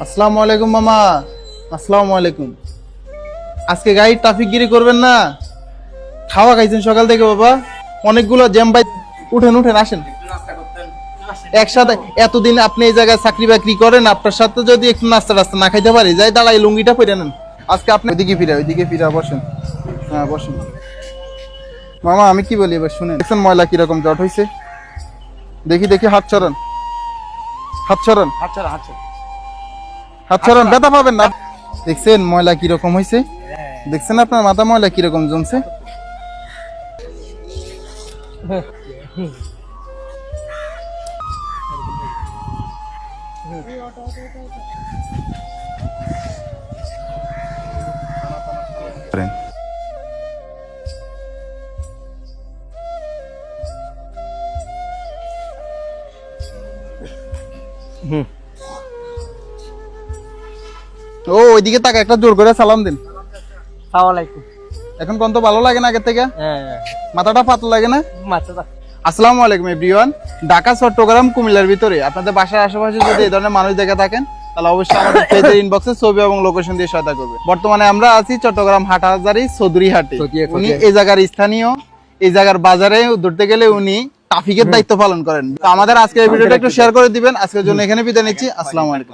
আসসালামু আলাইকুম মামা। আসসালামু আলাইকুম। আজকে গাড়ি ট্রাফিকগিরি করবেন না? খাওয়া খাইছেন সকাল থেকে বাবা? অনেকগুলো জ্যাম ভাই। উঠেন উঠেন, আসেন একসাথে। এতদিন আপনি এই জায়গায় চাকরি বাকরি করেন, আপনার সাথে যদি একটু নাস্তা টাস্তা না খাইতে পারি, যাই দাঁড়াই লুঙ্গিটা পরে নেন। আজকে আপনি ওইদিকে ফিরা বসেন। হ্যাঁ বসেন। মামা আমি কি বলি এবার শুনেন। দেখছেন ময়লা কিরকম জট হয়েছে? দেখি দেখি, হাত ছড়ান, হাত ছড়ান, হাত ছড়ান, ব্যথা পাবেন না। দেখছেন ময়লা কিরকম হয়েছে? দেখছেন আপনার মাথা ময়লা কিরকম জমছে? ও ওইদিকে তাকে একটা জোর করে সালাম দিন। এখন কোন তো ভালো লাগে না আগের থেকে? মাথাটা পাতলা লাগে না? আসসালামু আলাইকুম এভরিওয়ান। ঢাকা, চট্টগ্রাম, কুমিল্লার ভিতরে আপনাদের বাসার আশেপাশে যদি এই ধরনের মানুষ দেখে থাকেন, তাহলে অবশ্যই আমাদের পেজের ইনবক্সে ছবি এবং লোকেশন দিয়ে সহায়তা করবে। বর্তমানে আমরা আছি চট্টগ্রাম হাটহাজারী চৌধুরী হাটে। উনি এই জায়গার স্থানীয়, এই জায়গার বাজারে ধরতে গেলে উনি ট্রাফিকের দায়িত্ব পালন করেন। তো আমাদের আজকের ভিডিওটা একটু শেয়ার করে দিবেন। আজকের জন্য এখানে বিদায় নিচ্ছি। আসসালামু আলাইকুম।